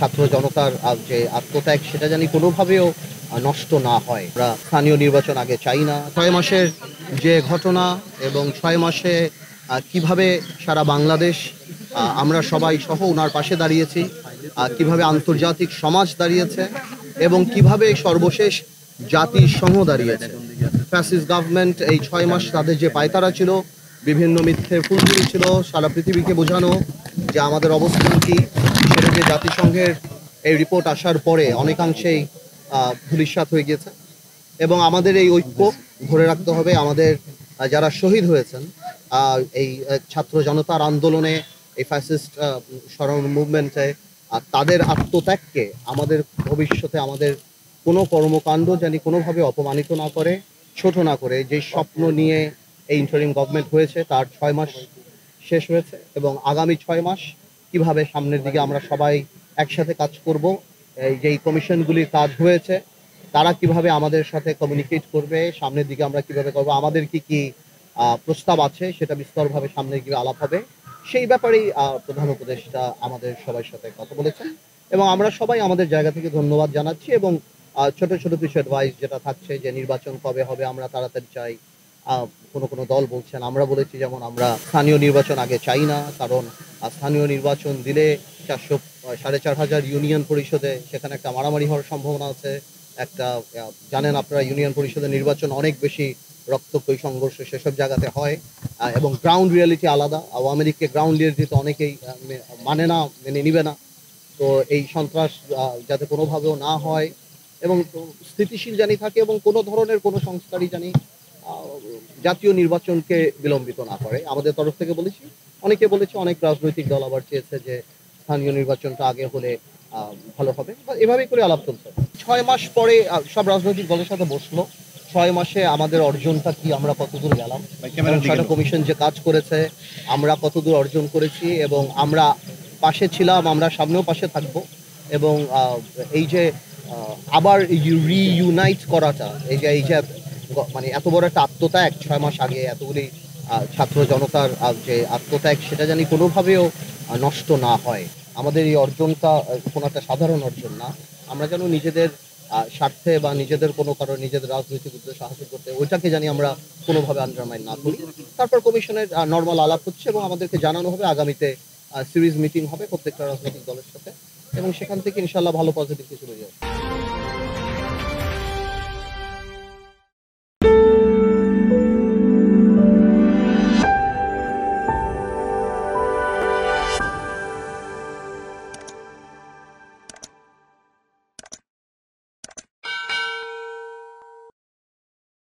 ছাত্র জনতার যে আত্মত্যাগ সেটা জানি কোনোভাবেও নষ্ট না হয়। আমরা স্থানীয় নির্বাচন আগে চাই না। ৬ মাসের যে ঘটনা এবং ৬ মাসে কিভাবে সারা বাংলাদেশ আমরা সবাই সহ উনার পাশে দাঁড়িয়েছি, কিভাবে আন্তর্জাতিক সমাজ দাঁড়িয়েছে এবং কিভাবে সর্বশেষ জাতিসংঘ দাঁড়িয়েছে। ফ্যাসিস্ট গভর্নমেন্ট এই ৬ মাস তাদের যে পায়তারা ছিল, বিভিন্ন মিথ্যে ফুলঝুরি ছিল সারা পৃথিবীকে বোঝানো যে আমাদের অবস্থান কি, সেটা যে জাতিসংঘের এই রিপোর্ট আসার পরে অনেকাংশেই ধূলিসাৎ হয়ে গিয়েছে এবং আমাদের এই ঐক্য ধরে রাখতে হবে। আমাদের যারা শহীদ হয়েছেন এই ছাত্র জনতার আন্দোলনে, এই ফ্যাসিস্ট সরানো মুভমেন্টে, তাদের আত্মত্যাগকে আমাদের ভবিষ্যতে আমাদের কোনো কর্মকাণ্ড জানি কোনোভাবে অপমানিত না করে, ছোট না করে। যে স্বপ্ন নিয়ে এই ইন্টারিম গভর্নমেন্ট হয়েছে তার ৬ মাস শেষ হয়েছে এবং আগামী ৬ মাস কিভাবে সামনের দিকে আমরা সবাই একসাথে কাজ করব, এই যেই কমিশনগুলির কাজ হয়েছে তারা কিভাবে আমাদের সাথে কমিউনিকেট করবে, সামনের দিকে আমরা কিভাবে করব, আমাদের কি কি প্রস্তাব আছে সেটা বিস্তরভাবে সামনে গিয়ে আলাপ হবে। সেই ব্যাপারেই প্রধান উপদেষ্টা আমাদের সবার সাথে কথা বলেছেন এবং আমরা সবাই আমাদের জায়গা থেকে ধন্যবাদ জানাচ্ছি এবং ছোট ছোট কিছু অ্যাডভাইস যেটা থাকছে যে নির্বাচন কবে হবে আমরা তাড়াতাড়ি চাই। কোনো দল বলছেন, আমরা বলেছি যেমন আমরা স্থানীয় নির্বাচন আগে চাই না, কারণ স্থানীয় নির্বাচন দিলে ৪,৫০০ ইউনিয়ন পরিষদে সেখানে একটা মারামারি হওয়ার সম্ভাবনা আছে। একটা জানেন আপনারা ইউনিয়ন পরিষদের নির্বাচন অনেক বেশি রক্তক্ষয়ী সংঘর্ষ সেসব জায়গাতে হয় এবং গ্রাউন্ড রিয়ালিটি আলাদা। আওয়ামী লীগকে গ্রাউন্ড রিয়ালিটি অনেকেই মানে না, মেনে নিবে না। তো এই সন্ত্রাস যাতে কোনোভাবেও না হয় এবং স্থিতিশীল জানি থাকে এবং কোনো ধরনের কোনো সংস্কারই জানি জাতীয় নির্বাচনকে বিলম্বিত না করে। আমাদের তরফ থেকে বলেছি, অনেকে বলেছে, অনেক রাজনৈতিক দল আবার চেয়েছে যে স্থানীয় নির্বাচনটা আগে হলে ভালো হবে। এভাবেই করে আলাপ চলছে। ৬ মাস পরে সব রাজনৈতিক দলের সাথে বসলো। ৬ মাসে আমাদের অর্জনটা কি, আমরা কতদূর গেলাম, সারা কমিশন যে কাজ করেছে আমরা কতদূর অর্জন করেছি এবং আমরা পাশে ছিলাম, আমরা সামনেও পাশে থাকবো এবং এই যে আবার রিইউনাইট করাটা, এই যে মানে এত বড় একটা আত্মত্যাগ ৬ মাস আগে এতগুলি ছাত্র জনতার যে আত্মত্যাগ সেটা জানি কোনোভাবেও নষ্ট না হয়। আমাদের এই অর্জনটা কোনো একটা সাধারণ অর্জন না। আমরা যেন নিজেদের স্বার্থে বা নিজেদের কোনো কারণে নিজেদের রাজনৈতিক উদ্দেশ্যে হাসিল করতে ওইটাকে জানি আমরা কোনোভাবে আন্ডারমাইন না করি। তারপর কমিশনের নর্মাল আলাপ হচ্ছে এবং আমাদেরকে জানানো হবে আগামীতে সিরিজ মিটিং হবে প্রত্যেকটা রাজনৈতিক দলের সাথে এবং সেখান থেকে ইনশাল্লাহ ভালো পজিটিভ কিছু বেরিয়ে আসবে।